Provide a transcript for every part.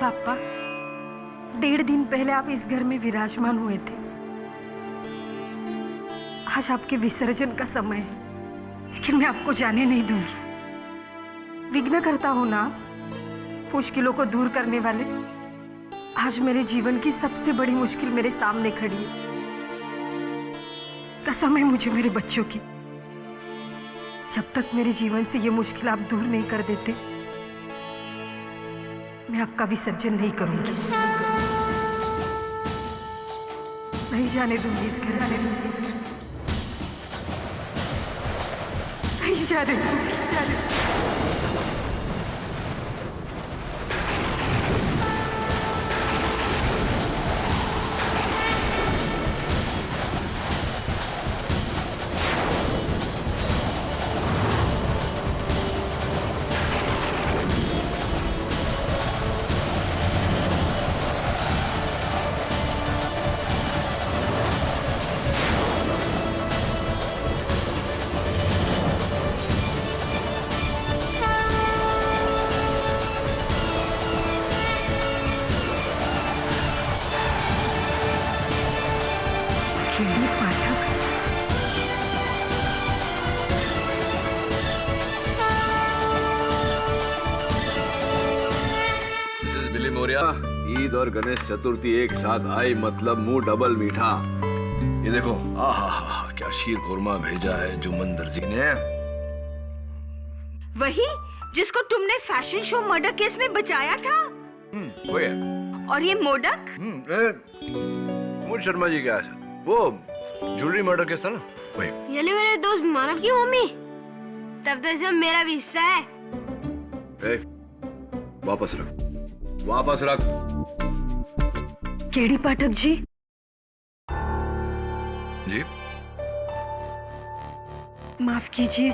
पापा, 1.5 दिन पहले आप इस घर में विराजमान हुए थे। आज आपके विसर्जन का समय है, लेकिन मैं आपको जाने नहीं दूंगी। विघ्न करता हूं ना आप, मुश्किलों को दूर करने वाले। आज मेरे जीवन की सबसे बड़ी मुश्किल मेरे सामने खड़ी है। कसम है मुझे मेरे बच्चों की, जब तक मेरे जीवन से ये मुश्किल आप दूर नहीं कर देते, मैं आपका विसर्जन नहीं करूंगी। नहीं जाने दूंगी इस घर से, नहीं जाने दूंगी। ईद और गणेश चतुर्थी एक साथ आई, मतलब मुंह डबल मीठा। ये देखो, आहा क्या शीर खुरमा भेजा है जुम्मन दर्जी ने। वही जिसको तुमने फैशन शो मर्डर केस में बचाया था। वो है। और ये मोदक? मोद शर्मा जी क्या है? वो ज्वेलरी मर्डर केस था ना, वही। यानी मेरे दोस्त मानव की मम्मी? तब तो इसमें मेरा भी हिस्सा है। वापस रख, वापस रख। केडी पाठक जी। जी माफ कीजिए,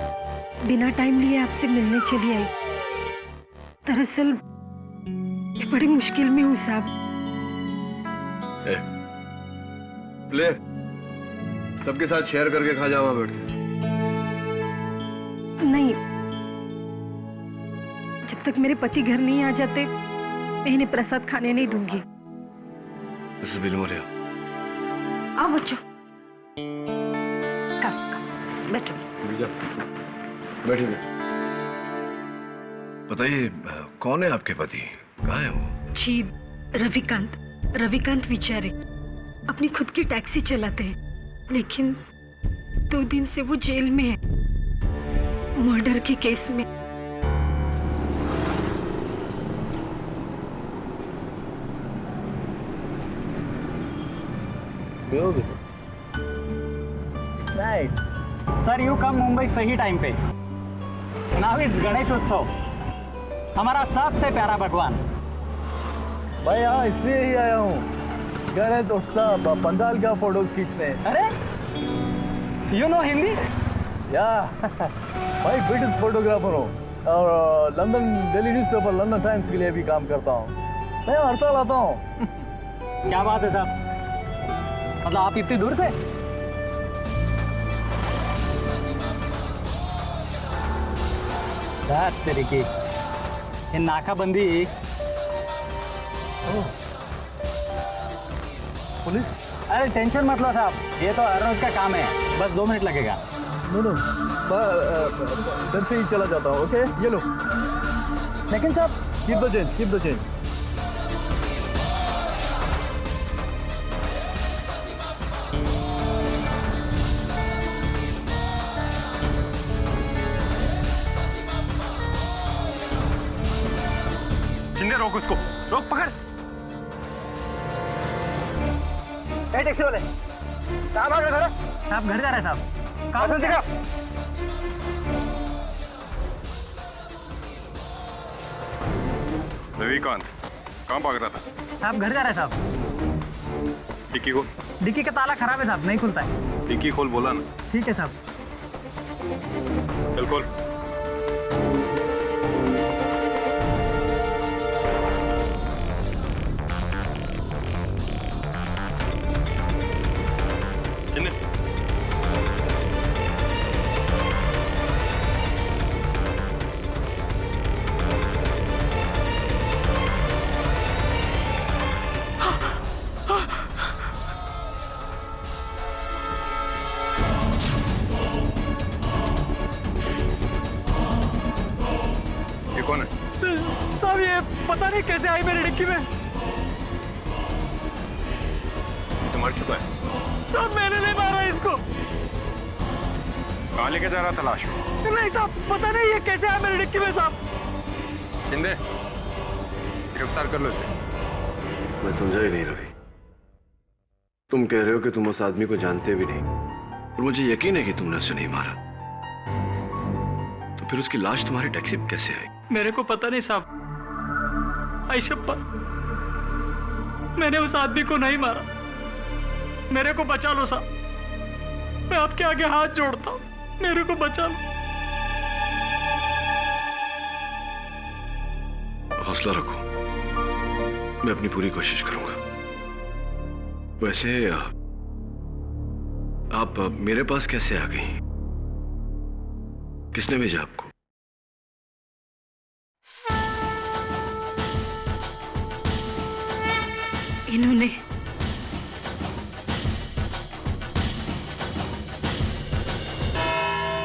बिना टाइम लिए आपसे मिलने चली आई। दरअसल मैं बड़ी मुश्किल में हूँ साहब। ले, सबके साथ शेयर करके खा जाओ, वहां बैठ के। नहीं, जब तक मेरे पति घर नहीं आ जाते मैं इन्हें प्रसाद खाने नहीं दूंगी। मिसेस बिलमोरिया, आओ बच्चों, बैठो। बैठिए। बताइए, कौन है आपके पति? कहाँ है वो? जी, रविकांत विचारे अपनी खुद की टैक्सी चलाते हैं, लेकिन 2 दिन से वो जेल में है, मर्डर के केस में। Nice. Sir, you come Mumbai सही टाइम पे। Now it's गणेश उत्सव, हमारा सबसे प्यारा भगवान। भाई यहाँ इसलिए ही आया हूँ, गणेश उत्सव पंडाल का फोटोज खींचने। अरे, you know हिंदी? या भाई ब्रिटिश फोटोग्राफर हूँ और London daily newspaper London times के लिए भी काम करता हूँ। मैं हर साल आता हूँ। क्या बात है साहब, मतलब आप इतनी दूर से? तरीके ये नाकाबंदी। पुलिस? अरे टेंशन मत लो साहब, ये तो हर रोज का काम है, बस 2 मिनट लगेगा। नो डर से ही चला जाता हूँ। ओके, ये लो। लेकिन साहब, कीप द चेंज। रोक उसको, रोक, पकड़। टैक्सी वाले, कहाँ भाग रहे थे? आप घर जा रहे साहब। कहाँ से दिखा? रविकांत कहाँ भाग रहा था? आप घर जा रहे साहब। डिक्की खोल। डिक्की का ताला खराब है साहब, नहीं खुलता है। डिक्की खोल बोला ना। ठीक है साहब। चल खोल। कौन है? साहब ये पता नहीं कैसे आई मेरी डिक्की में। तो मर चुका है। साहब मैंने नहीं मारा इसको। कहाँ लेके जा रहा था लाश? नहीं साहब, पता नहीं ये कैसे आया मेरी डिक्की में साहब। शिंदे, गिरफ्तार कर लो इसे। मैं समझा ही नहीं रवि। तुम कह रहे हो कि तुम उस आदमी को जानते भी नहीं, और मुझे यकीन है कि तुमने उसे नहीं मारा। तो फिर उसकी लाश तुम्हारी टैक्सी में कैसे आई? मेरे को पता नहीं साहब। आयशप्पा, मैंने उस आदमी को नहीं मारा। मेरे को बचा लो साहब, मैं आपके आगे हाथ जोड़ता हूँ, मेरे को बचा लो। हौसला रखो, मैं अपनी पूरी कोशिश करूंगा। वैसे आप मेरे पास कैसे आ गई? किसने भेजा आपको? इन्होंने।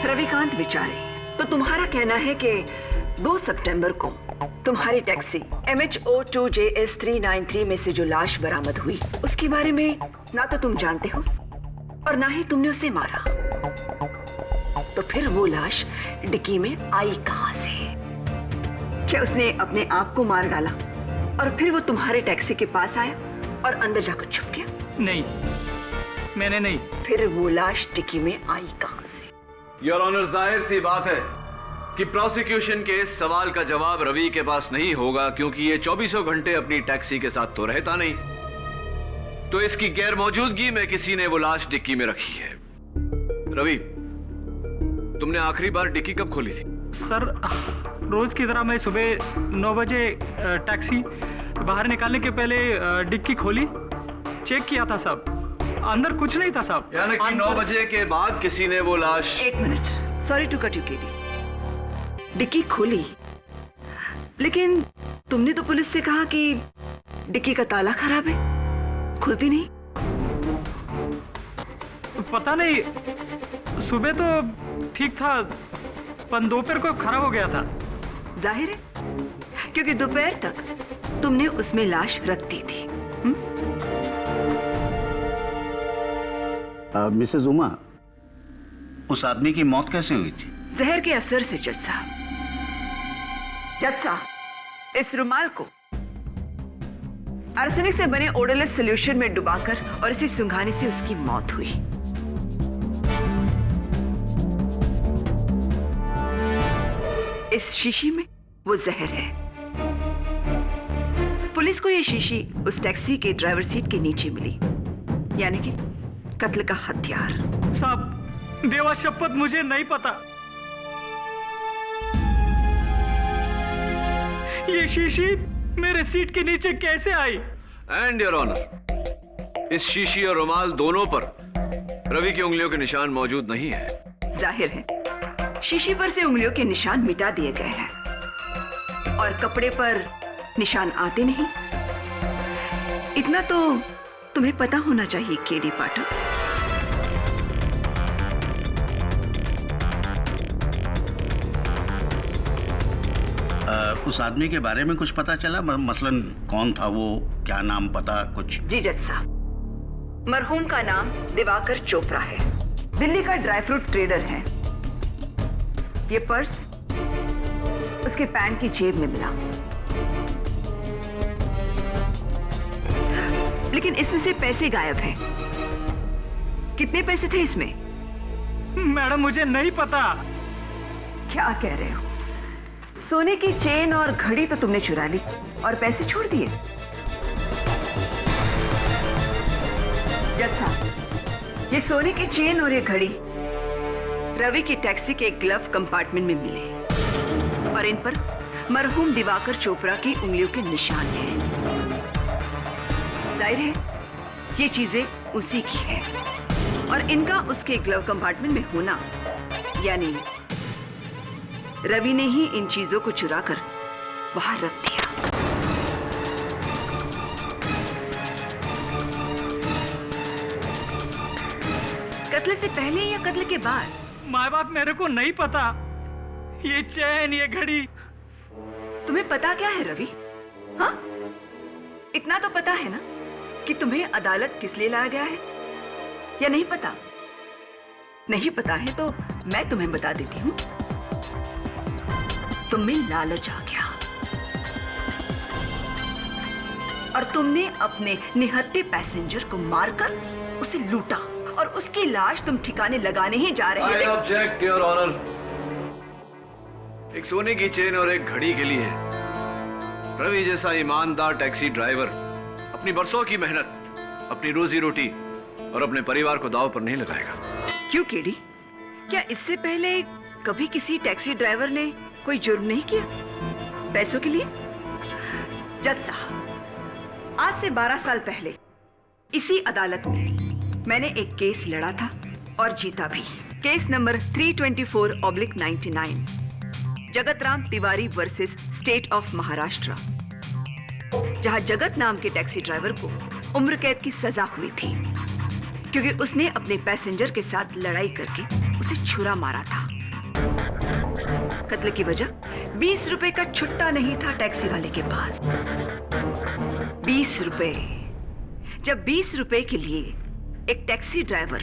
रविकांत बेचारे, तो तुम्हारा कहना है कि 2 सितंबर को तुम्हारी टैक्सी MHO2JS393 में से जो लाश बरामद हुई उसके बारे में ना तो तुम जानते हो और ना ही तुमने उसे मारा। तो फिर वो लाश डिक्की में आई कहां से? क्या उसने अपने आप को मार डाला और फिर वो तुम्हारे टैक्सी के पास आया और अंदर जाकर छुप गया? नहीं, मैंने नहीं। फिर वो लाश डिक्की में आई कहां से? योर ऑनर, जाहिर सी बात है कि प्रोसिक्यूशन के इस सवाल का जवाब रवि के पास नहीं होगा, क्योंकि ये 24 घंटे अपनी टैक्सी के साथ तो रहता नहीं। तो इसकी गैर मौजूदगी में किसी ने वो लाश डिक्की में रखी है। रवि, तुमने आखिरी बार डिक्की कब खोली थी? सर, रोज की तरह मैं सुबह 9 बजे टैक्सी बाहर निकालने के पहले डिक्की खोली, चेक किया था साहब, अंदर कुछ नहीं था साहब। यानी कि 9 बजे के बाद किसी ने वो लाश। 1 मिनट, sorry to cut you KD. Dicky खोली, लेकिन तुमने तो पुलिस से कहा कि डिक्की का ताला खराब है, खुलती नहीं। पता नहीं, सुबह तो ठीक था, पर दोपहर को खराब हो गया था। जाहिर है, क्योंकि दोपहर तक तुमने उसमें लाश रख दी थी। मिसेस उमा, उस आदमी की मौत कैसे हुई थी? जहर के असर से जज साहब। जज साहब, इस रुमाल को आर्सेनिक से बने ओडोलेस सॉल्यूशन में डुबाकर और इसे सुंघाने से उसकी मौत हुई। इस शीशी में वो जहर है। पुलिस को ये शीशी उस टैक्सी के ड्राइवर सीट के नीचे मिली, यानी कि कत्ल का हथियार। साहब, देवा शपथ, मुझे नहीं पता ये शीशी मेरे सीट के नीचे कैसे आई। एंड योर ऑनर, इस शीशी और रुमाल दोनों पर रवि की उंगलियों के निशान मौजूद नहीं है। जाहिर है, शीशी पर से उंगलियों के निशान मिटा दिए गए हैं और कपड़े पर निशान आते नहीं। इतना तो तुम्हें पता होना चाहिए केडी पाठक। उस आदमी के बारे में कुछ पता चला? मसलन कौन था वो, क्या नाम, पता कुछ? जी जज साहब, मरहूम का नाम दिवाकर चोपड़ा है, दिल्ली का ड्राई फ्रूट ट्रेडर है। ये पर्स उसके पैंट की जेब में मिला, लेकिन इसमें से पैसे गायब हैं। कितने पैसे थे इसमें? मैडम, मुझे नहीं पता। क्या कह रहे हो? सोने की चेन और घड़ी तो तुमने चुरा ली और पैसे छोड़ दिए। जज साहब, ये सोने की चेन और ये घड़ी रवि की टैक्सी के ग्लव कंपार्टमेंट में मिले और इन पर मरहूम दिवाकर चोपड़ा की उंगलियों के निशान हैं। जाहिर है, ये चीजें उसी की है और इनका उसके ग्लव कंपार्टमेंट में होना, यानी रवि ने ही इन चीजों को चुराकर बाहर रख दिया। कत्ल से पहले या कत्ल के बाद? माँ बाप, मेरे को नहीं पता। ये चैन, ये घड़ी तुम्हें पता क्या है रवि? हाँ, इतना तो पता है ना कि तुम्हें अदालत किस लिए लाया गया है, या नहीं पता? नहीं पता है तो मैं तुम्हें बता देती हूँ। तुम्हें लालच आ गया और तुमने अपने निहत्थे पैसेंजर को मारकर उसे लूटा और उसकी लाश तुम ठिकाने लगाने ही जा रहे थे। I object, Your Honor। एक सोने की चेन और एक घड़ी के लिए रवि जैसा ईमानदार टैक्सी ड्राइवर अपनी बरसों की मेहनत, अपनी रोजी रोटी और अपने परिवार को दांव पर नहीं लगाएगा। क्यों केडी? क्या इससे पहले कभी किसी टैक्सी ड्राइवर ने कोई जुर्म नहीं किया पैसों के लिए? जज साहब, आज से 12 साल पहले इसी अदालत में मैंने एक केस लड़ा था और जीता भी। Case number 324/99, Jagat Ram Tiwari versus state of Maharashtra, जहां जगत नाम के टैक्सी ड्राइवर को उम्र कैद की सजा हुई थी क्योंकि उसने अपने पैसेंजर के साथ लड़ाई करके उसे छुरा मारा था। कत्ल की वजह 20 रुपए का छुट्टा नहीं था टैक्सी वाले के पास। 20 रुपए। जब 20 रुपए के लिए एक टैक्सी ड्राइवर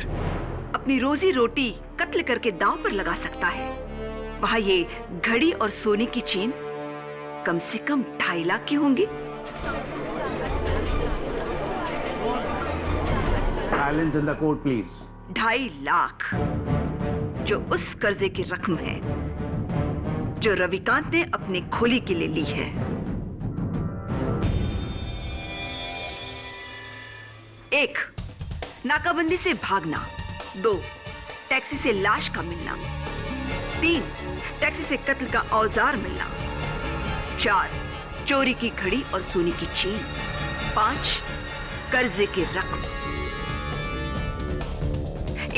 अपनी रोजी रोटी कत्ल करके दांव पर लगा सकता है, वहां ये घड़ी और सोने की चेन कम से कम 2.5 लाख की होंगी। Silence in the court, please. 2.5 lakh, जो उस कर्जे की रकम है जो रविकांत ने अपने खोली के लिए ली है। 1, नाकाबंदी से भागना। 2, टैक्सी से लाश का मिलना। 3, टैक्सी से कत्ल का औजार मिलना। 4, चोरी की घड़ी और सोने की चेन। 5, कर्जे की रकम।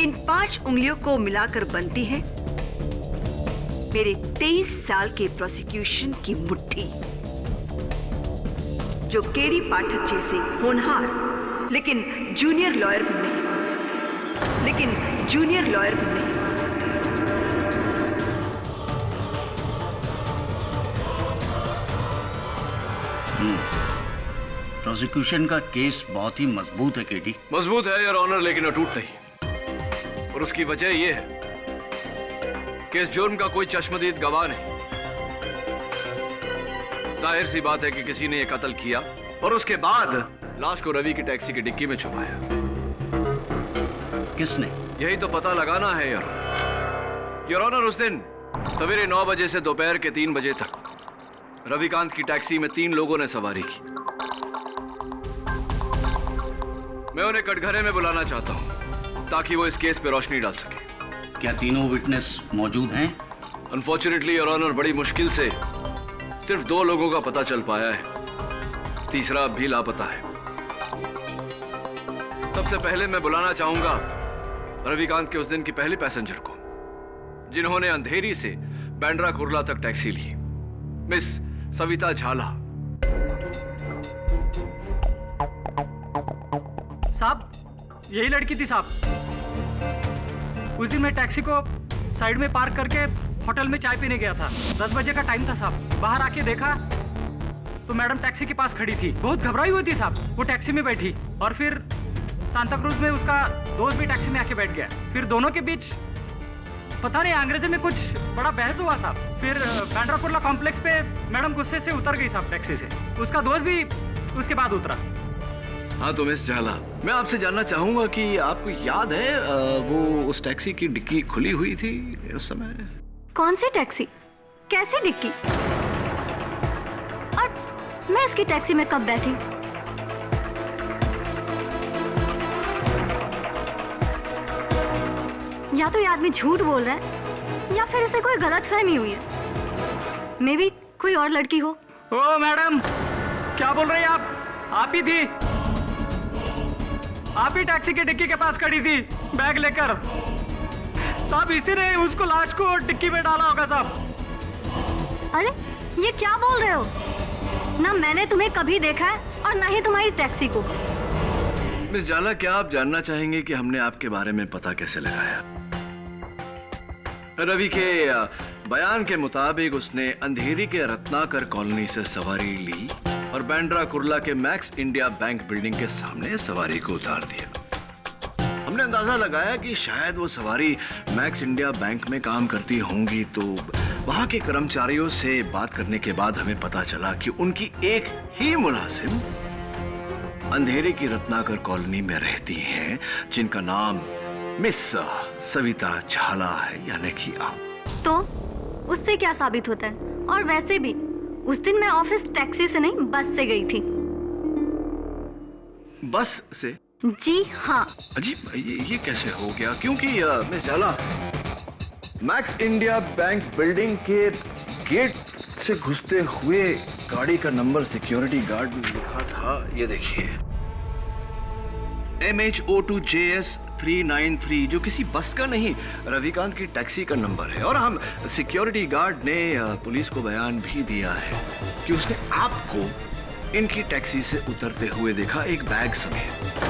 इन 5 उंगलियों को मिलाकर बनती है मेरे 23 साल के प्रोसिक्यूशन की मुट्ठी, जो केडी पाठक जैसे होनहार लेकिन जूनियर लॉयर भी नहीं बन सकते, लेकिन जूनियर लॉयर भी नहीं बन सकते। प्रोसिक्यूशन का केस बहुत ही मजबूत है केडी। मजबूत है योर ऑनर, लेकिन अटूट नहीं। और उसकी वजह यह है कि इस जुर्म का कोई चश्मदीद गवाह नहीं। जाहिर सी बात है कि किसी ने यह कत्ल किया और उसके बाद लाश को रवि की टैक्सी की डिक्की में छुपाया। किसने? यही तो पता लगाना है योर ऑनर। उस दिन सवेरे 9 बजे से दोपहर के 3 बजे तक रविकांत की टैक्सी में 3 लोगों ने सवारी की। मैं उन्हें कटघरे में बुलाना चाहता हूं ताकि वो इस केस पे रोशनी डाल सके। क्या तीनों विटनेस मौजूद हैं? अनफॉर्चुनेटली योर ऑनर, बड़ी मुश्किल से सिर्फ 2 लोगों का पता चल पाया है, तीसरा भी लापता है। सबसे पहले मैं बुलाना चाहूंगा रविकांत के उस दिन की पहली पैसेंजर को, जिन्होंने अंधेरी से बैंड्रा कुर्ला तक टैक्सी ली, मिस सविता झाला। साहब, यही लड़की थी साहब। उस दिन मैं टैक्सी को साइड में पार्क करके होटल में चाय पीने गया था। 10 बजे का टाइम था साहब। बाहर आके देखा तो मैडम टैक्सी के पास खड़ी थी, बहुत घबराई हुई थी साहब। वो टैक्सी में बैठी और फिर सांता क्रूज में उसका दोस्त भी टैक्सी में आके बैठ गया। फिर दोनों के बीच पता नहीं अंग्रेजी में कुछ बड़ा बहस हुआ साहब। फिर बैंड्रा कुर्ला कॉम्प्लेक्स पे मैडम गुस्से से उतर गई साहब टैक्सी से। उसका दोस्त भी उसके बाद उतरा। हाँ तो मिस झाला, मैं आपसे जानना चाहूंगा कि आपको याद है वो उस टैक्सी की डिक्की खुली हुई थी उस समय? कौन सी टैक्सी? कैसी डिक्की? और मैं इसकी टैक्सी में कब बैठी? या तो ये आदमी झूठ बोल रहा है या फिर इसे कोई गलतफहमी हुई है। मे बी कोई और लड़की हो। ओ मैडम, क्या बोल रही हैं आप? आप ही थी, आप ही टैक्सी की डिक्की के पास खड़ी थी बैग लेकर साहब। इसी ने उसको लाश को डिक्की में डाला होगा साहब। अरे ये क्या बोल रहे हो? ना मैंने तुम्हें कभी देखा है और ना ही तुम्हारी टैक्सी को। मिस झाला, क्या आप जानना चाहेंगे कि हमने आपके बारे में पता कैसे लगाया? रवि के बयान के मुताबिक उसने अंधेरी के रत्नाकर कॉलोनी से सवारी ली और बांद्रा कुर्ला के मैक्स इंडिया बैंक बिल्डिंग के सामने सवारी को उतार दिया। हमने अंदाजा लगाया कि शायद वो सवारी मैक्स इंडिया बैंक में काम करती होंगी, तो वहां के कर्मचारियों से बात करने के बाद हमें पता चला कि उनकी एक ही मुलाजिम अंधेरे की रत्नाकर कॉलोनी में रहती हैं, जिनका नाम मिस सविता झाला है, यानी कि आप। तो उससे क्या साबित होता है? और वैसे भी उस दिन मैं ऑफिस टैक्सी से नहीं बस से गई थी। बस से? जी हाँ। अजीब, ये कैसे हो गया? क्योंकि मिस झाला, मैक्स इंडिया बैंक बिल्डिंग के गेट से घुसते हुए गाड़ी का नंबर सिक्योरिटी गार्ड में लिखा था, ये देखिए, MHO2JS 393, जो किसी बस का नहीं, रविकांत की टैक्सी का नंबर है। और हम सिक्योरिटी गार्ड ने पुलिस को बयान भी दिया है कि उसने आपको इनकी टैक्सी से उतरते हुए देखा, एक बैग समेत।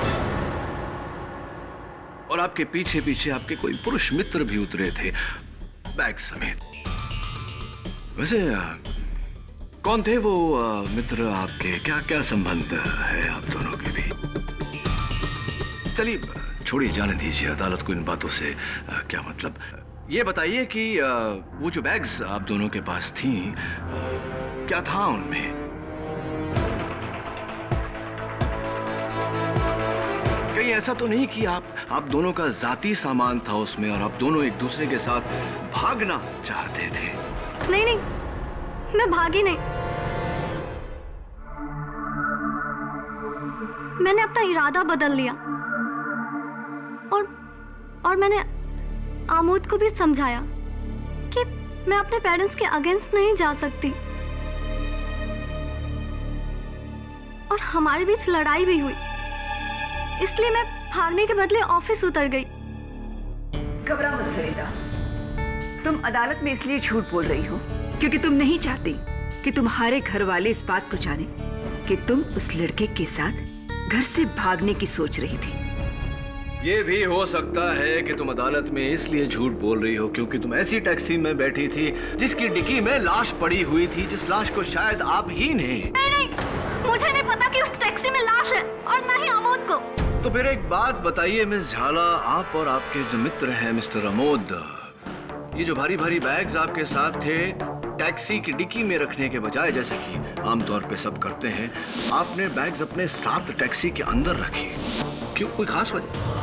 और आपके पीछे पीछे आपके कोई पुरुष मित्र भी उतरे थे, बैग समेत। वैसे कौन थे वो मित्र आपके? क्या क्या संबंध है आप दोनों के भी? चलिए छोड़िए, जाने दीजिए, अदालत को इन बातों से क्या मतलब। ये बताइए कि वो जो बैग्स आप दोनों के पास थी, क्या था उनमें? कहीं ऐसा तो नहीं कि आप दोनों का जाती सामान था उसमें और आप दोनों एक दूसरे के साथ भागना चाहते थे? नहीं नहीं, मैं भागी नहीं। मैंने अपना इरादा बदल लिया और मैंने आमोद को भी समझाया कि मैं अपने पेरेंट्स के अगेंस्ट नहीं जा सकती। और हमारे बीच लड़ाई भी हुई, इसलिए मैं भागने के बदले ऑफिस उतर गई। घबरा मत सविता, तुम अदालत में इसलिए झूठ बोल रही हो क्योंकि तुम नहीं चाहती कि तुम्हारे घर वाले इस बात को जाने कि तुम उस लड़के के साथ घर से भागने की सोच रही थी। ये भी हो सकता है कि तुम अदालत में इसलिए झूठ बोल रही हो क्योंकि तुम ऐसी टैक्सी में बैठी थी जिसकी डिक्की में लाश पड़ी हुई थी, जिस लाश को शायद आप ही ने। नहीं, मुझे नहीं पता कि उस टैक्सी में लाश है, और ना ही आमोद को। तो फिर एक बात बताइए मिस झाला, आप और आपके जो मित्र हैं मिस्टर अमोद, ये जो भारी भारी बैग्स आपके साथ थे, टैक्सी की डिक्की में रखने के बजाय, जैसे कि आमतौर पे सब करते हैं, आपने बैग्स अपने साथ टैक्सी के अंदर रखे। क्यों, कोई खास वजह?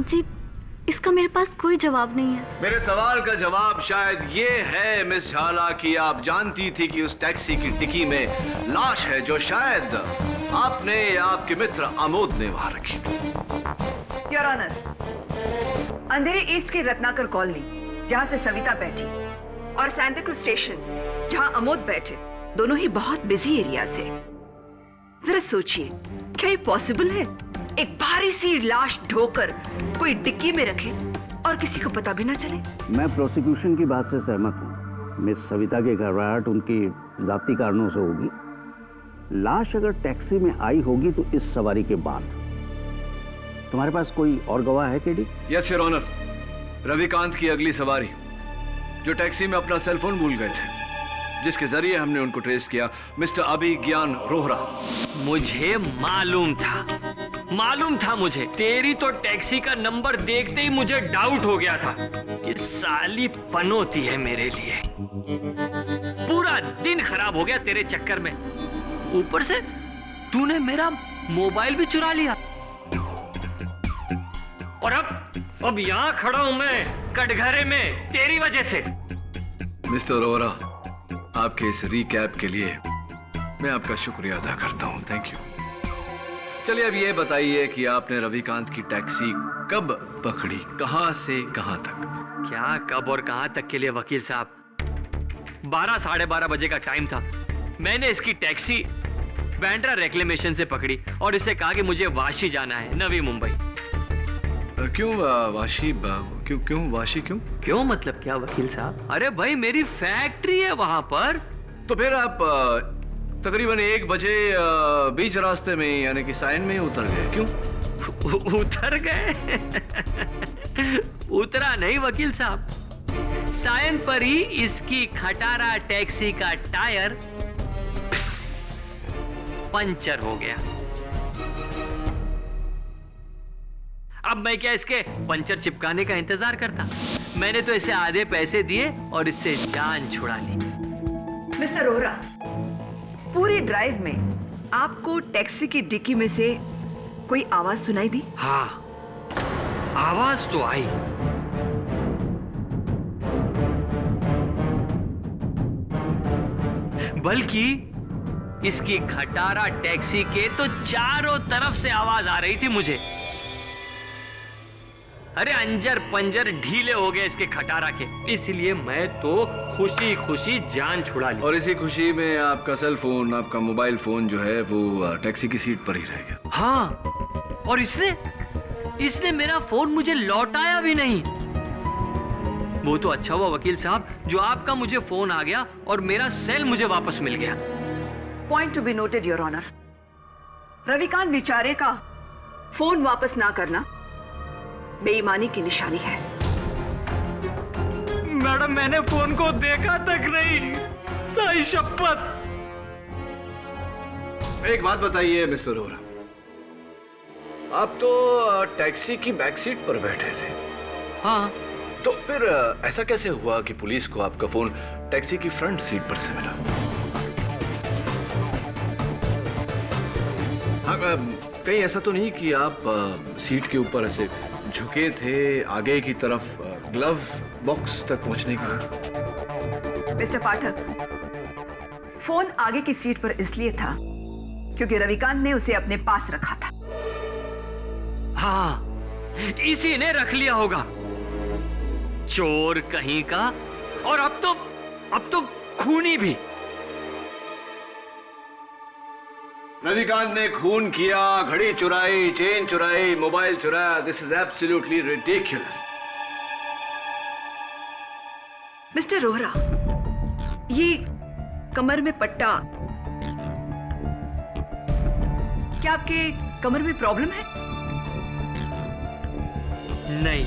जी, इसका मेरे पास कोई जवाब नहीं है। मेरे सवाल का जवाब शायद ये है मिस झाला कि आप जानती थी कि उस टैक्सी की डिक्की में लाश है जो शायद आपने या आपके मित्र आमोद ने वहां रखी। योर ऑनर, अंधेरे ईस्ट की रत्नाकर कॉलोनी, जहां से सविता बैठी, और सैंताक्रूज स्टेशन, जहां अमोद बैठे, दोनों ही बहुत बिजी एरियाज है। जरा सोचिए, क्या ये पॉसिबल है? एक भारी सी लाश ढोकर कोई डिक्की में रखे और किसी को पता भी ना चले? मैं प्रोसिक्यूशन की बात से सहमत हूँ। मिस सविता की घबराहट उनकी जाती कारणों से होगी। लाश अगर टैक्सी में आई होगी तो इस सवारी के बाद। तुम्हारे पास कोई और गवाह है KD? Yes your honour, Ravikant की अगली सवारी जो टैक्सी में अपना सेलफोन भूल गए थे, जिसके जरिए हमने उनको ट्रेस किया, मिस्टर अभिज्ञान रोहरा। मुझे मालूम था मुझे। तेरी तो टैक्सी का नंबर देखते ही मुझे डाउट हो गया था कि साली पनौती है मेरे लिए। पूरा दिन खराब हो गया तेरे चक्कर में, ऊपर से तूने मेरा मोबाइल भी चुरा लिया। और अब यहाँ खड़ा हूं मैं कटघरे में तेरी वजह से। मिस्टर रोहरा, आपके इस रिकैप के लिए मैं आपका शुक्रिया अदा करता हूं। Thank you. चलिए अब ये बताइए कि आपने रविकांत की टैक्सी कब पकड़ी, कहां से कहां तक? क्या कब और कहां तक के लिए वकील साहब, 12 साढ़े 12 बजे का टाइम था। मैंने इसकी टैक्सी बांद्रा रेक्लेमेशन से पकड़ी और इससे कहा कि मुझे वाशी जाना है, नवी मुंबई। क्यों वाशी? क्यों वाशी? क्यों मतलब क्या वकील साहब? अरे भाई, मेरी फैक्ट्री है वहां पर। तो फिर आप तकरीबन 1 बजे बीच रास्ते में, यानी कि साइन में ही उतर गए, क्यों? उतर गए? उतरा नहीं वकील साहब, सायन पर ही इसकी खटारा टैक्सी का टायर पंचर हो गया। अब मैं क्या इसके पंचर चिपकाने का इंतजार करता? मैंने तो इसे आधे पैसे दिए और इससे जान छुड़ा ली। मिस्टर रोहरा, पूरी ड्राइव में आपको टैक्सी की डिक्की में से कोई आवाज सुनाई दी? हाँ, आवाज तो आई। बल्कि इसकी खटारा टैक्सी के तो चारों तरफ से आवाज आ रही थी मुझे। अरे अंजर पंजर ढीले हो गए इसके खटारा के, इसलिए मैं तो खुशी खुशी जान छुड़ा ली। और इसी खुशी में आपका सेल फोन, आपका मोबाइल फोन जो है वो टैक्सी की सीट पर ही रह गया। हाँ, और इसने मेरा फोन मुझे लौटाया भी नहीं। वो तो अच्छा हुआ वकील साहब जो आपका मुझे फोन आ गया और मेरा सेल मुझे वापस मिल गया। Point to be noted your honour. Ravikant बेचारे का फोन वापस ना करना बेईमानी की निशानी है। मैडम, मैंने फोन को देखा तक नहीं, ताई शपथ। एक बात बताइए मिस्टर रोहरा, आप तो टैक्सी की बैक सीट पर बैठे थे। हाँ, तो फिर ऐसा कैसे हुआ कि पुलिस को आपका फोन टैक्सी की फ्रंट सीट पर से मिला? हाँ, कहीं ऐसा तो नहीं कि आप सीट के ऊपर ऐसे झुके थे आगे की तरफ, ग्लव बॉक्स तक पहुंचने के लिए? मिस्टर पाठक, फोन आगे की सीट पर इसलिए था क्योंकि रविकांत ने उसे अपने पास रखा था। हाँ, इसी ने रख लिया होगा, चोर कहीं का। और अब तो खूनी भी। रविकांत ने खून किया, घड़ी चुराई, चेन चुराई, मोबाइल चुराया। This is absolutely ridiculous. Mister Rohra, ये कमर में पट्टा, क्या आपके कमर में प्रॉब्लम है? नहीं,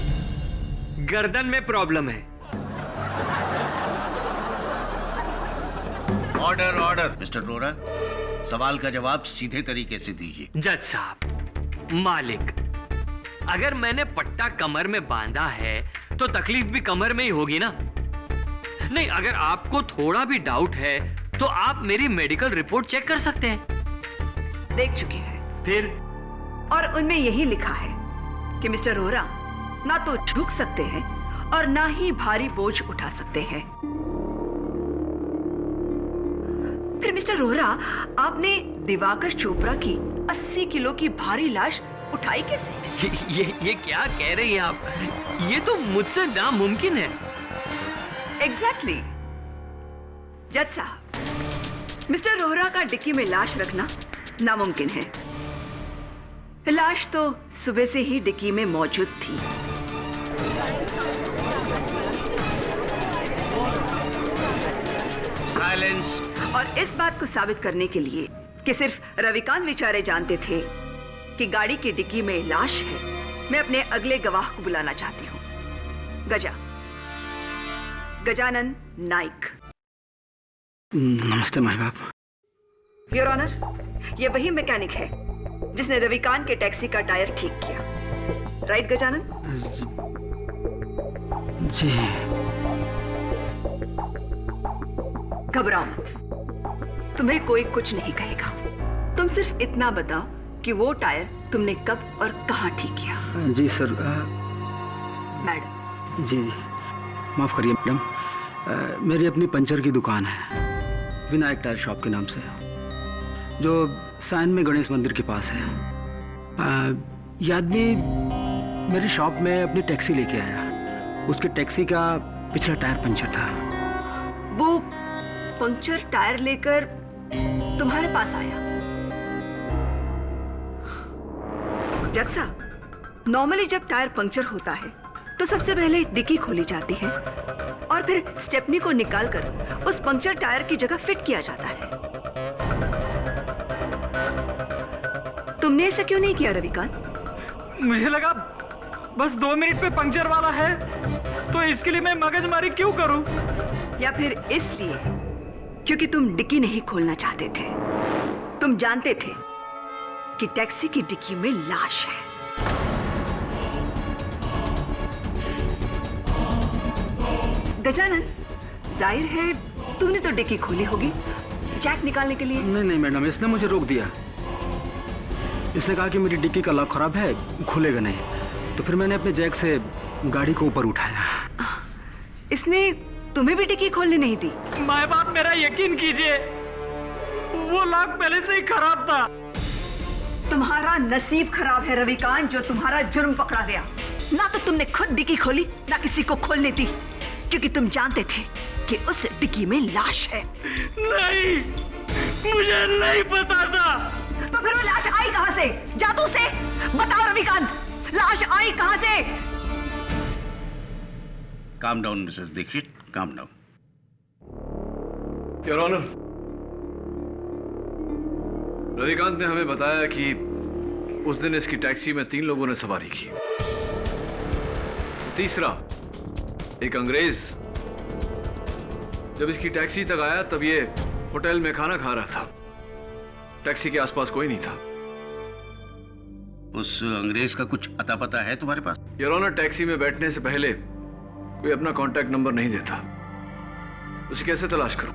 गर्दन में प्रॉब्लम है। Order order. मिस्टर रोहरा, सवाल का जवाब सीधे तरीके से दीजिए। जज साहब, मालिक, अगर मैंने पट्टा कमर में बांधा है तो तकलीफ भी कमर में ही होगी ना? नहीं, अगर आपको थोड़ा भी डाउट है तो आप मेरी मेडिकल रिपोर्ट चेक कर सकते हैं। देख चुके हैं। फिर? और उनमें यही लिखा है कि मिस्टर रोहरा ना तो झुक सकते हैं और ना ही भारी बोझ उठा सकते हैं। फिर मिस्टर रोहरा, आपने दिवाकर चोपड़ा की 80 किलो की भारी लाश उठाई कैसे? ये क्या कह रही हैं आप? ये तो मुझसे नामुमकिन है। एग्जैक्टली। जज साहब, मिस्टर रोहरा का डिक्की में लाश रखना नामुमकिन है। लाश तो सुबह से ही डिक्की में मौजूद थी। साइलेंस। और इस बात को साबित करने के लिए कि सिर्फ रविकांत बेचारे जानते थे कि गाड़ी की डिक्की में लाश है, मैं अपने अगले गवाह को बुलाना चाहती हूँ। गजानन नाइक। नमस्ते माई बाप। योर ऑनर, ये वही मैकेनिक है जिसने रविकांत के टैक्सी का टायर ठीक किया। राइट गजानन? जी। घबराओ मत, तुम्हें कोई कुछ नहीं कहेगा। तुम सिर्फ इतना बताओ कि वो टायर तुमने कब और कहां ठीक किया। जी सर। मैडम। जी जी, माफ़ करिए मैडम, मेरी अपनी पंचर की दुकान है, विनायक टायर शॉप के नाम से, जो सायन में गणेश मंदिर के पास है। ये आदमी मेरी शॉप में अपनी टैक्सी लेके आया। उसके टैक्सी का पिछला टायर पंचर था। वो पंक्चर टायर लेकर तुम्हारे पास आया? जज साहब, नॉर्मली जब टायर पंक्चर होता है तो सबसे पहले डिक्की खोली जाती है और फिर स्टेपनी को निकालकर उस पंक्चर टायर की जगह फिट किया जाता है। तुमने ऐसा क्यों नहीं किया रविकांत? मुझे लगा बस 2 मिनट पे पंक्चर वाला है, तो इसके लिए मैं मगजमारी क्यों करूं? या फिर इसलिए क्योंकि तुम डिक्की नहीं खोलना चाहते थे। तुम जानते थे कि टैक्सी की डिक्की में लाश है। गजानन, जाहिर है तुमने तो डिक्की खोली होगी जैक निकालने के लिए। नहीं नहीं मैडम, इसने मुझे रोक दिया। इसने कहा कि मेरी डिक्की का लॉक खराब है, खुलेगा नहीं। तो फिर मैंने अपने जैक से गाड़ी को ऊपर उठाया। इसने तुम्हें भी डिक्की खोलने नहीं दी? माए बाप, मेरा यकीन कीजिए, वो लॉक पहले से ही खराब था। तुम्हारा नसीब खराब है रविकांत, जो तुम्हारा जुर्म पकड़ा गया। ना तो तुमने खुद डिक्की खोली, ना किसी को खोलने दी, क्योंकि तुम जानते थे कि उस डिक्की में लाश है। नहीं, मुझे नहीं पता था। तो फिर वो लाश आई कहां से? जादू से? बताओ रविकांत, लाश आई कहां से? Calm down Mrs Dixit, calm down. Your honour, Ravikant ने हमें बताया कि उस दिन इसकी टैक्सी में 3 लोगों ने सवारी की। तीसरा एक अंग्रेज जब इसकी टैक्सी तक आया तब ये होटल में खाना खा रहा था। टैक्सी के आसपास कोई नहीं था। उस अंग्रेज का कुछ अता पता है तुम्हारे पास? योर ऑनर, टैक्सी में बैठने से पहले कोई अपना कांटेक्ट नंबर नहीं देता। उसे कैसे तलाश करूं?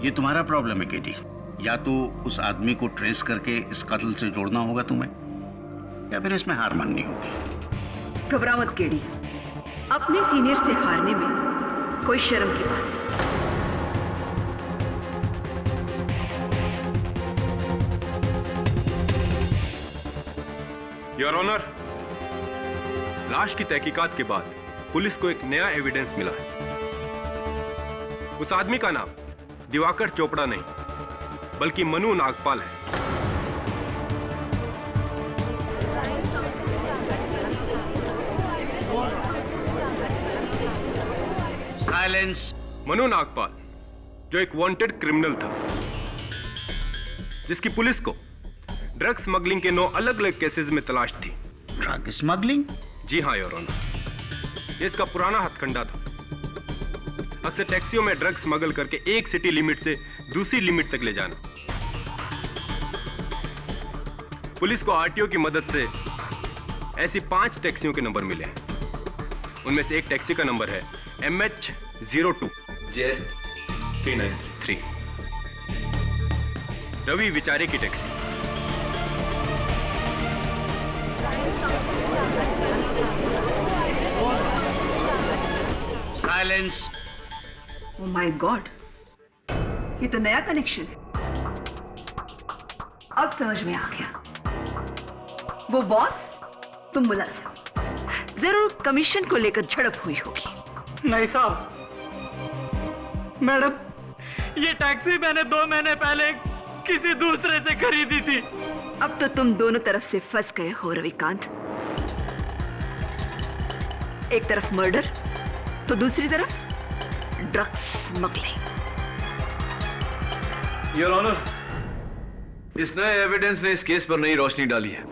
ये तुम्हारा प्रॉब्लम है केडी। या तो उस आदमी को ट्रेस करके इस कत्ल से जोड़ना होगा तुम्हें, या फिर इसमें हार माननी होगी। घबराओ मत केडी, अपने सीनियर से हारने में कोई शर्म की बात नहीं। योर ऑनर, लाश की तहकीकात के बाद पुलिस को एक नया एविडेंस मिला है। उस आदमी का नाम दिवाकर चोपड़ा नहीं, बल्कि मनु नागपाल है। साइलेंस। मनु नागपाल, जो एक वांटेड क्रिमिनल था, जिसकी पुलिस को ड्रग स्मगलिंग के 9 अलग अलग केसेस में तलाश थी। Drug smuggling? जी हाँ योर ऑनर, ये इसका पुराना हथकंडा था। अक्सर टैक्सियों में ड्रग स्मगल करके एक सिटी लिमिट से दूसरी लिमिट तक ले जाना। पुलिस को आरटीओ की मदद से ऐसी 5 टैक्सियों के नंबर मिले हैं। उनमें से एक टैक्सी का नंबर है MH02 JS393, रवि विचारे की taxi. Silence. Oh my God, ये तो नया कनेक्शन है। अब समझ में आ गया। वो बॉस, तुम मुलजिम। जरूर कमीशन को लेकर झड़प हुई होगी। नहीं साहब, मैडम, ये टैक्सी मैंने 2 महीने पहले किसी दूसरे से खरीदी थी। अब तो तुम दोनों तरफ से फंस गए हो रविकांत। एक तरफ मर्डर तो दूसरी तरफ ड्रग्स स्मगलिंग। योर ऑनर, इस नए एविडेंस ने इस केस पर नई रोशनी डाली है।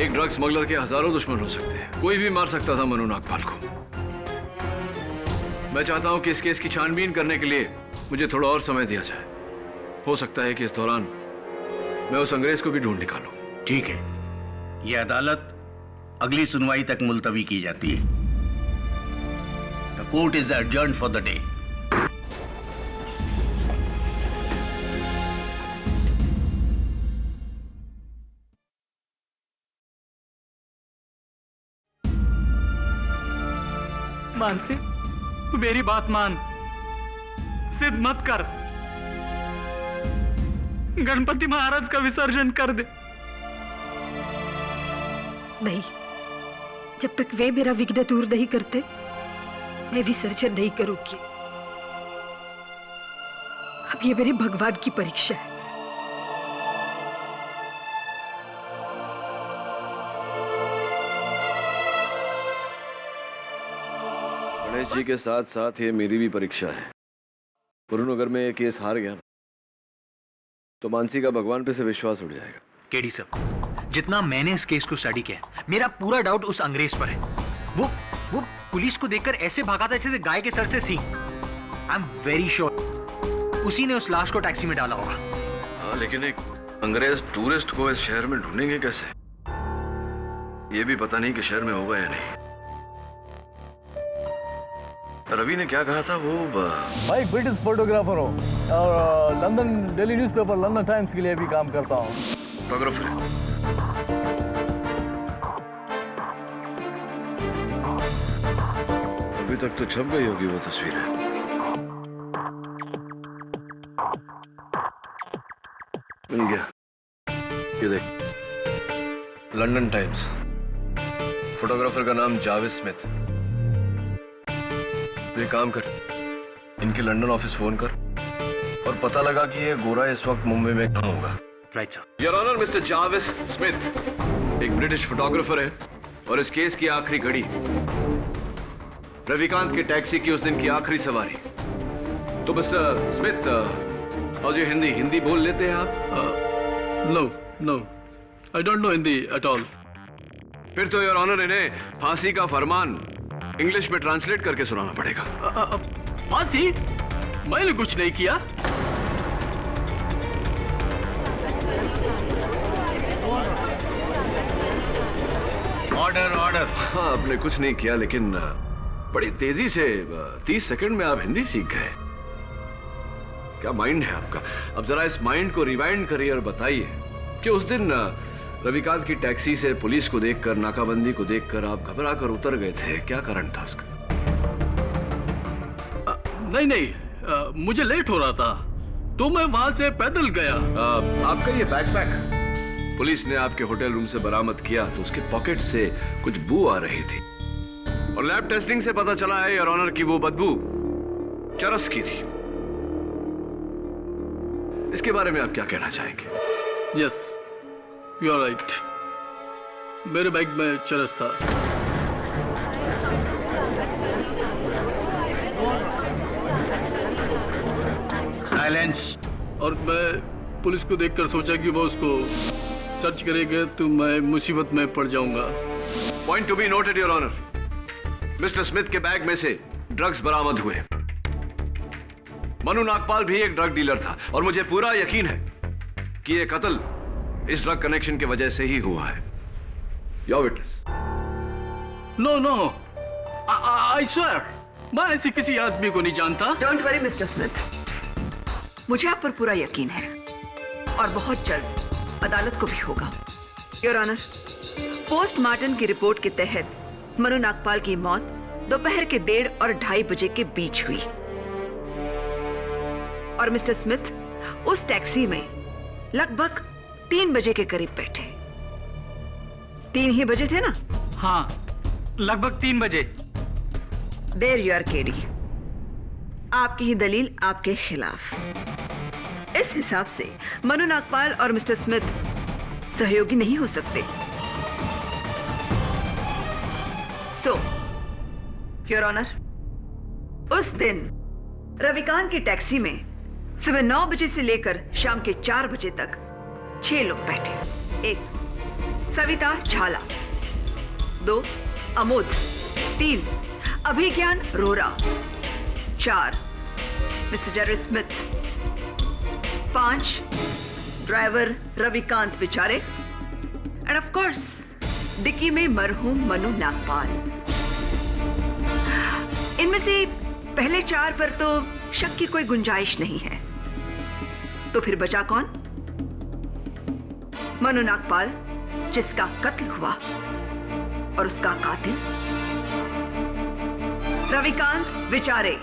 एक ड्रग स्मगलर के हजारों दुश्मन हो सकते हैं। कोई भी मार सकता था मनु नागपाल को। मैं चाहता हूं कि इस केस की छानबीन करने के लिए मुझे थोड़ा और समय दिया जाए। हो सकता है कि इस दौरान मैं उस अंग्रेज को भी ढूंढ निकालूं। ठीक है, यह अदालत अगली सुनवाई तक मुलतवी की जाती है। The court is adjourned for the day. Mansi, तू मेरी बात मान, जिद मत कर। गणपति महाराज का विसर्जन कर दे। नहीं, जब तक वे मेरा विघ्न दूर नहीं करते मैं विसर्जन नहीं करूंगी। अब ये मेरे भगवान की परीक्षा है। गणेश जी के साथ साथ ये मेरी भी परीक्षा है। वरुण, अगर मैं ये केस हार गया तो मानसी का भगवान पे से विश्वास उठ जाएगा। केडी साहब, जितना मैंने इस केस को स्टडी किया, मेरा पूरा डाउट उस अंग्रेज पर है। वो पुलिस को देखकर ऐसे भागा था जैसे गाय के सर से सींग। आई एम वेरी श्योर उसी ने उस लाश को टैक्सी में डाला होगा। हाँ, लेकिन एक अंग्रेज टूरिस्ट को इस शहर में ढूंढेंगे कैसे? ये भी पता नहीं कि शहर में होगा या नहीं। रवि ने क्या कहा था वो? मैं एक ब्रिटिश फोटोग्राफर हूँ और London daily newspaper London times के लिए भी काम करता हूँ। फोटोग्राफर है। अभी तक तो छप गई होगी वो तस्वीरें। मिल गया, ये देख, लंदन टाइम्स। फोटोग्राफर का नाम जावेद स्मिथ। तो ये काम कर, इनके लंदन ऑफिस फोन कर और पता लगा कि ये गोरा इस वक्त मुंबई में कहाँ होगा। Right sir. Your honour, mister Javed Smith एक ब्रिटिश फोटोग्राफर है और इस केस की आखिरी घड़ी रविकांत के टैक्सी की उस दिन की आखिरी सवारी। तो मिस्टर स्मिथ, और जो हिंदी बोल लेते हैं आप? No, I don't know Hindi at all. फिर तो योर ऑनर इन्हें फांसी का फरमान इंग्लिश में ट्रांसलेट करके सुनाना पड़ेगा। फांसी? मैंने कुछ नहीं किया। ऑर्डर। हाँ, आपने कुछ नहीं किया, लेकिन बड़ी तेजी से 30 सेकंड में आप हिंदी सीख गए। क्या माइंड है आपका? अब जरा इस माइंड को रिवाइंड करिए और बताइए कि उस दिन रविकांत की टैक्सी से पुलिस को देखकर, नाकाबंदी को देखकर आप घबरा कर उतर गए थे। क्या कारण था इसका? नहीं, मुझे लेट हो रहा था तो मैं वहां से पैदल गया। आपका ये बैकपैक पुलिस ने आपके होटल रूम से बरामद किया तो उसके पॉकेट से कुछ बू आ रही थी और लैब टेस्टिंग से पता चला है योर ऑनर कि वो बदबू चरस की थी। इसके बारे में आप क्या कहना चाहेंगे? Yes, you are right. मेरे बैग में चरस था। साइलेंस। और मैं पुलिस को देखकर सोचा कि वो उसको सर्च करेंगे तो मैं मुसीबत में पड़ जाऊंगा। Point to be noted your honour, mister Smith के बैग में से ड्रग्स बरामद हुए। मनु नागपाल भी एक ड्रग डीलर था और मुझे पूरा यकीन है कि यह कत्ल इस ड्रग कनेक्शन की वजह से ही हुआ है। Your witness. No, I swear, मैं ऐसे किसी आदमी को नहीं जानता। डोंट वरी मिस्टर स्मिथ, मुझे आप पर पूरा यकीन है और बहुत जल्द अदालत को भी होगा। योर ऑनर, पोस्टमार्टम की रिपोर्ट के तहत मनु नागपाल की मौत दोपहर के 1:30 और 2:30 बजे के बीच हुई और मिस्टर स्मिथ उस टैक्सी में लगभग 3 बजे के करीब बैठे। 3 ही बजे थे ना? हाँ, लगभग 3 बजे। There you are KD. आपकी ही दलील आपके खिलाफ। इस हिसाब से मनु नागपाल और मिस्टर स्मिथ सहयोगी नहीं हो सकते। सो योर ऑनर, उस दिन रविकांत की टैक्सी में सुबह 9 बजे से लेकर शाम के 4 बजे तक 6 लोग बैठे। 1 सविता झाला, 2 अमोद, 3 अभिज्ञान रोरा, 4 mister Jerry Smith, 5 driver Ravikant बिचारे एंड ऑफ कोर्स डिक्की में मरहूम मनु नागपाल। इनमें से पहले 4 पर तो शक की कोई गुंजाइश नहीं है। तो फिर बचा कौन? मनु नागपाल, जिसका कत्ल हुआ, और उसका कातिल रविकांत बिचारे।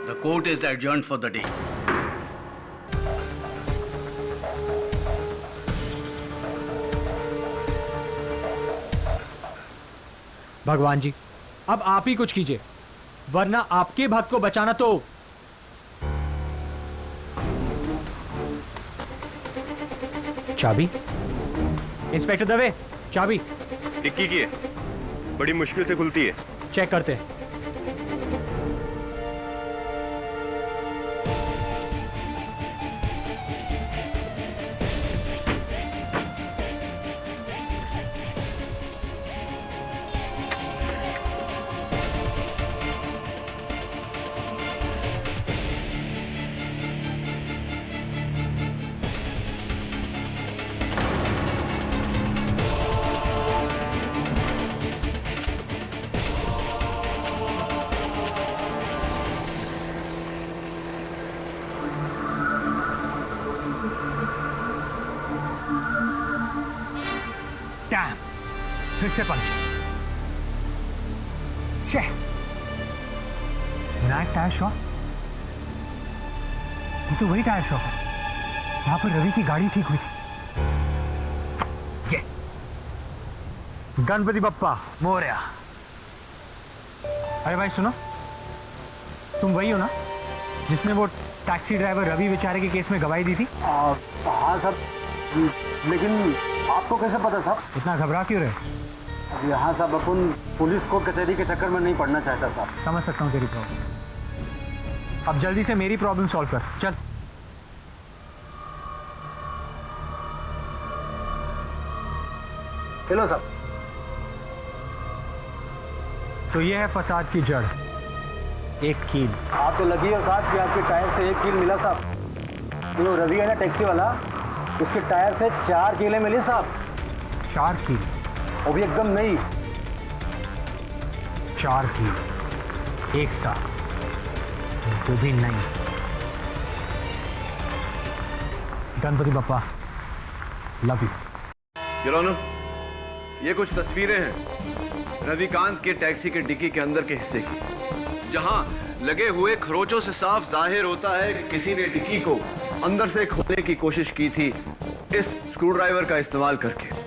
The court is adjourned for the day. भगवान जी, अब आप ही कुछ कीजिए, वरना आपके भक्त को बचाना तो। चाबी? इंस्पेक्टर दवे, चाबी। डिक्की की है, बड़ी मुश्किल से खुलती है। चेक करते हैं। फिर से पंक्चर। विनायक टायर शॉप, ये तो वही टायर शॉप है जहां पर रवि की गाड़ी ठीक हुई थी। ये गणपति बप्पा मोरया। अरे भाई सुनो, तुम वही हो ना जिसने वो टैक्सी ड्राइवर रवि बेचारे के केस में गवाही दी थी? हाँ सर, लेकिन आपको कैसे पता साहब? इतना घबरा क्यों रहे? यहाँ साहब अपन पुलिस को कचहरी के चक्कर में नहीं पड़ना चाहता साहब। समझ सकता हूँ तेरी प्रॉब्लम। अब जल्दी से मेरी प्रॉब्लम सॉल्व कर, चल। हेलो साहब। तो ये है फसाद की जड़, एक कील। आप तो लगी हो साहब कि आपके टायर से एक कील मिला साहब। जो रवि है ना टैक्सी वाला, उसके टायर से 4 कीलें मिली साहब। 4 कील? वो भी एकदम नहीं। 4 कील एक साथ, वो भी नहीं। Ganpati Bappa, love you. Your honour, ये कुछ तस्वीरें हैं रविकांत के टैक्सी के डिक्की के अंदर के हिस्से की, जहां लगे हुए खरोचों से साफ जाहिर होता है कि किसी ने डिक्की को अंदर से खोलने की कोशिश की थी इस स्क्रू ड्राइवर का इस्तेमाल करके।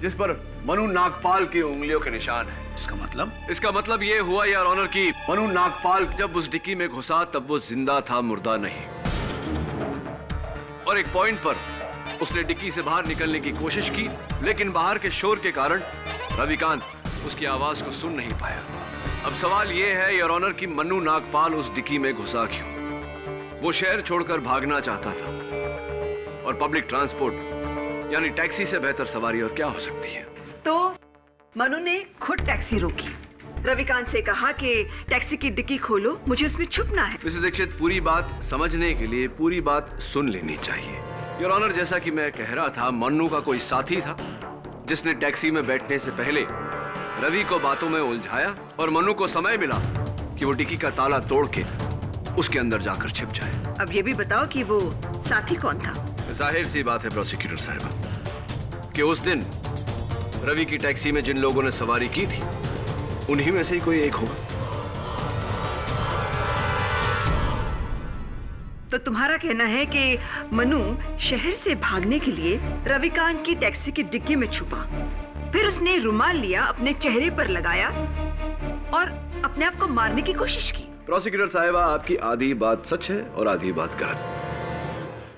जिस पर मनु नागपाल की उंगलियों के निशान है। इसका मतलब? इसका मतलब यह हुआ योर ऑनर कि मनु नागपाल जब उस डिक्की में घुसा तब वो जिंदा था, मुर्दा नहीं। और एक पॉइंट पर उसने डिक्की से बाहर निकलने की कोशिश की, लेकिन बाहर के शोर के कारण रविकांत उसकी आवाज को सुन नहीं पाया। अब सवाल यह है योर ऑनर कि मनु नागपाल उस डिक्की में घुसा क्यों? वो शहर छोड़कर भागना चाहता था, और पब्लिक ट्रांसपोर्ट यानी टैक्सी से बेहतर सवारी और क्या हो सकती है? तो मनु ने खुद टैक्सी रोकी, रविकांत से कहा कि टैक्सी की डिक्की खोलो, मुझे उसमें छुपना है। मिसेस दीक्षित, पूरी बात समझने के लिए पूरी बात सुन लेनी चाहिए। योर ऑनर, जैसा कि मैं कह रहा था, मन्नू का कोई साथी था जिसने टैक्सी में बैठने से पहले रवि को बातों में उलझाया और मन्नू को समय मिला कि वो डिक्की का ताला तोड़ के उसके अंदर जाकर छिप जाए। अब ये भी बताओ कि वो साथी कौन था? जाहिर सी बात है प्रोसिक्यूटर साहिबा कि उस दिन रवि की टैक्सी में जिन लोगों ने सवारी की थी उन्हीं में से ही कोई एक होगा। तो तुम्हारा कहना है कि मनु शहर से भागने के लिए रविकांत की टैक्सी की डिक्की में छुपा, फिर उसने रुमाल लिया, अपने चेहरे पर लगाया और अपने आप को मारने की कोशिश की। प्रोसिक्यूटर साहिबा, आपकी आधी बात सच है और आधी बात गलत।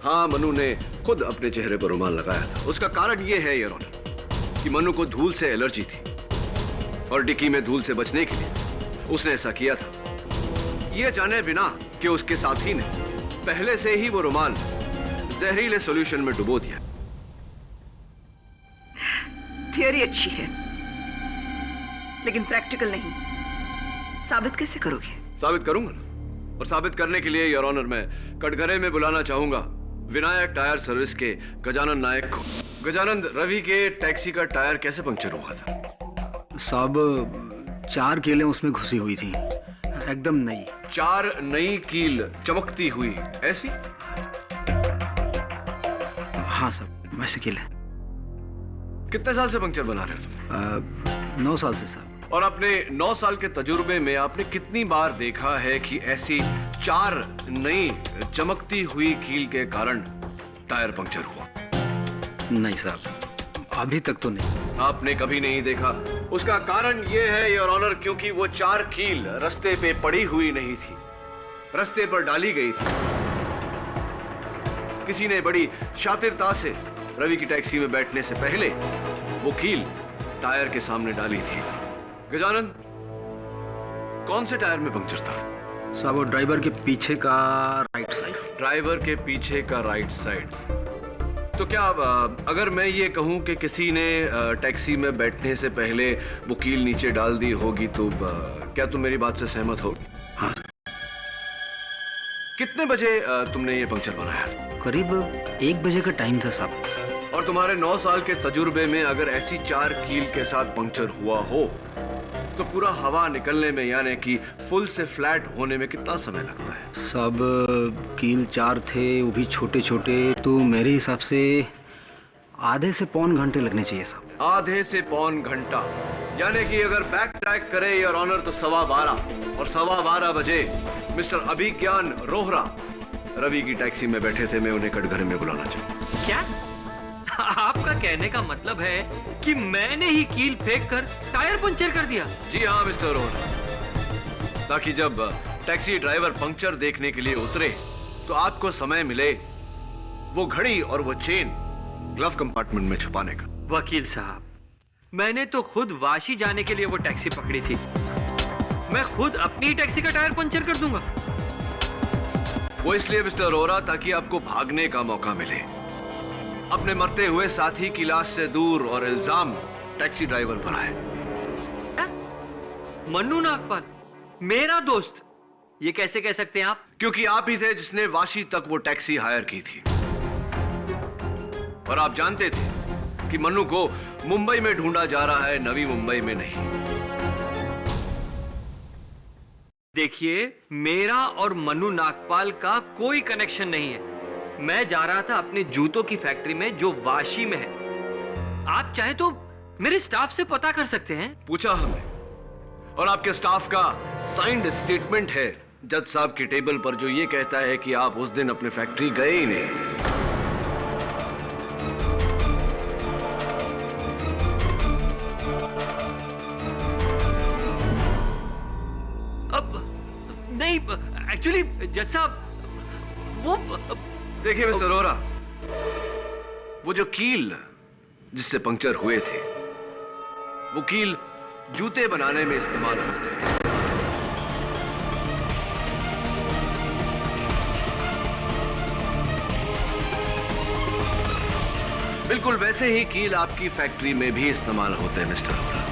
हाँ, मनु ने खुद अपने चेहरे पर रुमाल लगाया था। उसका कारण यह है योर ऑनर कि मनु को धूल से एलर्जी थी और डिक्की में धूल से बचने के लिए उसने ऐसा किया था, यह जाने बिना कि उसके साथी ने पहले से ही वो रुमाल जहरीले सॉल्यूशन में डुबो दिया। थियोरी अच्छी है, लेकिन प्रैक्टिकल नहीं। साबित कैसे करोगे? साबित करूंगा ना, और साबित करने के लिए योर ऑनर मैं कटघरे में बुलाना चाहूंगा विनायक टायर सर्विस के गजानन नायक को। गजानन, रवि के टैक्सी का टायर कैसे पंक्चर हुआ था? साहब 4 कीलें उसमें घुसी हुई थी, एकदम नई। 4 नई कील चमकती हुई ऐसी? हाँ साहब, वैसे कील है। कितने साल से पंक्चर बना रहे हो तुम? 9 साल से साहब। और अपने 9 साल के तजुर्बे में आपने कितनी बार देखा है कि ऐसी 4 नई चमकती हुई कील के कारण टायर पंक्चर हुआ? नहीं साहब, अभी तक तो नहीं। आपने कभी नहीं देखा? उसका कारण यह है योर ऑनर क्योंकि वो 4 कील रास्ते पे पड़ी हुई नहीं थी, रास्ते पर डाली गई थी। किसी ने बड़ी शातिरता से रवि की टैक्सी में बैठने से पहले वो कील टायर के सामने डाली थी। गजानन, कौन से टायर में पंक्चर था? साहब वो ड्राइवर के पीछे का राइट साइड। ड्राइवर के पीछे का राइट साइड। तो क्या अगर मैं ये कहूं कि किसी ने टैक्सी में बैठने से पहले वो कील नीचे डाल दी होगी तो क्या तुम मेरी बात से सहमत हो? हाँ। कितने बजे तुमने ये पंक्चर बनाया? करीब 1 बजे का टाइम था साहब। और तुम्हारे 9 साल के तजुर्बे में अगर ऐसी 4 कील के साथ पंक्चर हुआ हो तो पूरा हवा निकलने में यानी कि फुल से फ्लैट होने में कितना समय लगता है? सब कील 4 थे, वो भी छोटे छोटे, तो मेरे हिसाब से आधे से पौन घंटे लगने चाहिए साहब। आधे से पौन घंटा, यानी कि अगर बैक ट्रैक करे योर ऑनर तो 12:15 और 12:15 बजे मिस्टर अभिज्ञान रोहरा रवि की टैक्सी में बैठे थे। मैं उन्हें कटघरे में बुलाना चाहूँ। क्या आपका कहने का मतलब है कि मैंने ही कील फेंक कर टायर पंचर कर दिया? जी हाँ मिस्टर रोहरा, ताकि जब टैक्सी ड्राइवर पंक्चर देखने के लिए उतरे तो आपको समय मिले वो घड़ी और वो चेन ग्लव कंपार्टमेंट में छुपाने का। वकील साहब, मैंने तो खुद वाशी जाने के लिए वो टैक्सी पकड़ी थी। मैं खुद अपनी टैक्सी का टायर पंचर कर दूंगा। वो इसलिए मिस्टर रोहरा ताकि आपको भागने का मौका मिले, अपने मरते हुए साथी की लाश से दूर, और इल्जाम टैक्सी ड्राइवर पर आए। मन्नू नागपाल मेरा दोस्त, ये कैसे कह सकते हैं आप? क्योंकि आप ही थे जिसने वाशी तक वो टैक्सी हायर की थी, और आप जानते थे कि मन्नू को मुंबई में ढूंढा जा रहा है, नवी मुंबई में नहीं। देखिए, मेरा और मन्नू नागपाल का कोई कनेक्शन नहीं है। मैं जा रहा था अपने जूतों की फैक्ट्री में जो वाशी में है। आप चाहे तो मेरे स्टाफ से पता कर सकते हैं। पूछा हमने, और आपके स्टाफ का साइंड स्टेटमेंट है जज साहब की टेबल पर, जो ये कहता है कि आप उस दिन अपने फैक्ट्री गए ही नहीं। अब नहीं, एक्चुअली जज साहब वो देखिए मिस्टर रोहरा, वो जो कील जिससे पंक्चर हुए थे वो कील जूते बनाने में इस्तेमाल होते हैं। बिल्कुल वैसे ही कील आपकी फैक्ट्री में भी इस्तेमाल होते हैं मिस्टर रोहरा।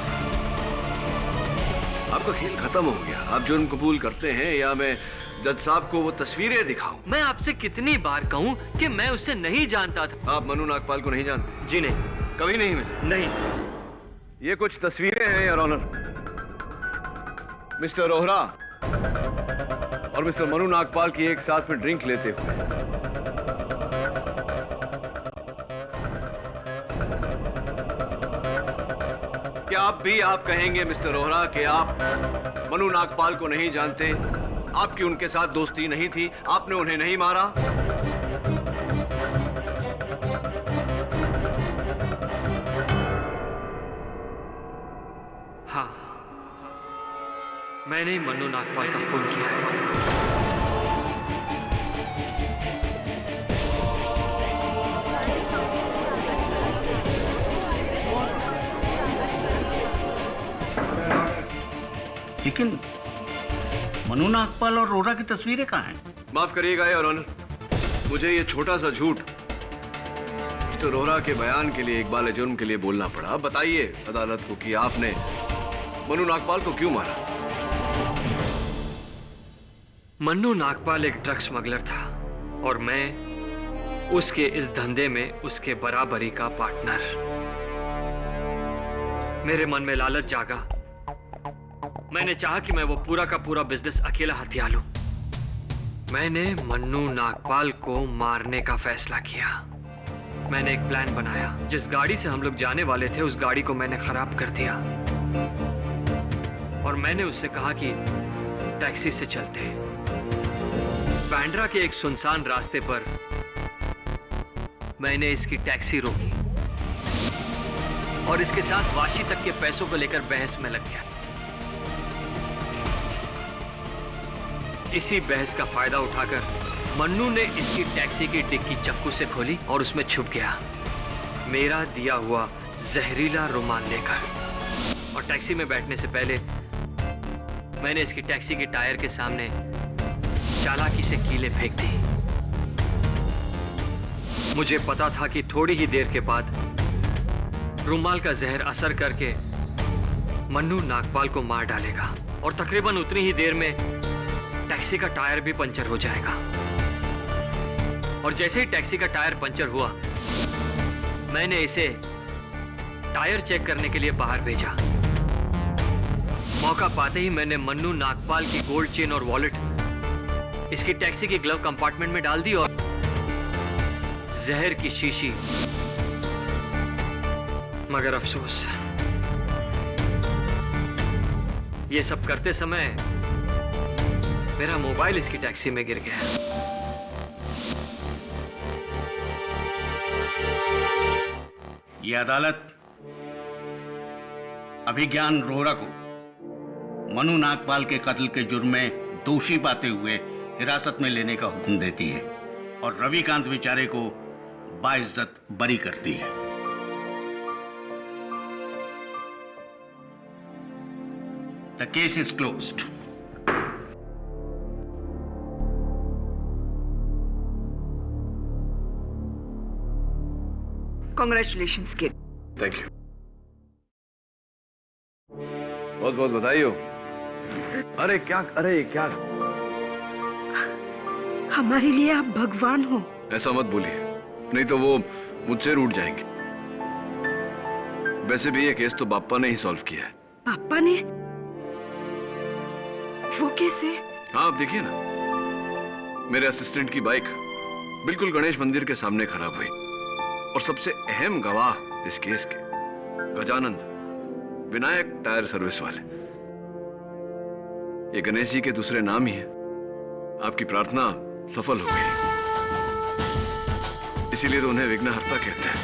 आपका खेल खत्म हो गया। आप जुर्म कबूल करते हैं या मैं जज साहब को वो तस्वीरें दिखाऊं? मैं आपसे कितनी बार कहूं कि मैं उसे नहीं जानता था। आप मन्नू नागपाल को नहीं जानते? जी नहीं। कभी नहीं मिले? नहीं। ये कुछ तस्वीरें हैं योर ऑनर। मिस्टर रोहरा और मिस्टर मन्नू नागपाल की एक साथ में ड्रिंक लेते हुए। क्या आप कहेंगे मिस्टर रोहरा कि आप मन्नू नागपाल को नहीं जानते? आपकी उनके साथ दोस्ती नहीं थी, आपने उन्हें नहीं मारा? हाँ, मैंने ही मन्नू नागपाल का खून किया है। लेकिन मन्नू नागपाल और रोहरा की तस्वीरें कहाँ हैं? माफ करिएगा योर ऑनर, मुझे ये छोटा सा झूठ मिस्टर रोहरा के बयान के लिए इकबाल जुर्म के लिए बोलना पड़ा। बताइए अदालत को कि आपने मन्नू नागपाल को क्यों मारा? मन्नू नागपाल एक ड्रग स्मगलर था और मैं उसके इस धंधे में उसके बराबरी का पार्टनर। मेरे मन में लालच जागा। मैंने चाहा कि मैं वो पूरा का पूरा बिजनेस अकेला हथिया लूं। मैंने मन्नू नागपाल को मारने का फैसला किया। मैंने एक प्लान बनाया। जिस गाड़ी से हम लोग जाने वाले थे उस गाड़ी को मैंने खराब कर दिया और मैंने उससे कहा कि टैक्सी से चलते। बांद्रा के एक सुनसान रास्ते पर मैंने इसकी टैक्सी रोकी और इसके साथ वाशी तक के पैसों को लेकर बहस में लग गया। इसी बहस का फायदा उठाकर मन्नू ने इसकी टैक्सी की डिक्की चाकू से खोली और उसमें छुप गया, मेरा दिया हुआ जहरीला रुमाल लेकर। और टैक्सी में बैठने से पहले मैंने इसकी टैक्सी के टायर के सामने चालाकी से कीलें फेंक दी। मुझे पता था कि थोड़ी ही देर के बाद रुमाल का जहर असर करके मन्नू नागपाल को मार डालेगा और तकरीबन उतनी ही देर में टैक्सी का टायर भी पंचर हो जाएगा। और जैसे ही टैक्सी का टायर पंचर हुआ मैंने इसे टायर चेक करने के लिए बाहर भेजा। मौका पाते ही मैंने मन्नू नागपाल की गोल्ड चेन और वॉलेट इसकी टैक्सी के ग्लव कंपार्टमेंट में डाल दी और जहर की शीशी। मगर अफसोस, ये सब करते समय मेरा मोबाइल इसकी टैक्सी में गिर गया। ये अदालत अभिज्ञान रोहरा को मनु नागपाल के कत्ल के जुर्म में दोषी पाते हुए हिरासत में लेने का हुक्म देती है और रविकांत विचारे को बाइज्जत बरी करती है। The case is closed. Congratulations kid. Thank you, बहुत बहुत बधाई हो। अरे क्या हमारे लिए आप भगवान हो। ऐसा मत बोलिए, नहीं तो वो मुझसे रूठ जाएंगे। वैसे भी ये केस तो बाप्पा ने ही सॉल्व किया है। पापा ने? वो कैसे? हाँ, आप देखिए ना, मेरे असिस्टेंट की बाइक बिल्कुल गणेश मंदिर के सामने खराब हुई और सबसे अहम गवाह इस केस के गजानंद, विनायक टायर सर्विस वाले। ये गणेश जी के दूसरे नाम ही है। आपकी प्रार्थना सफल हो गई, इसीलिए तो उन्हें विघ्नहर्ता कहते हैं।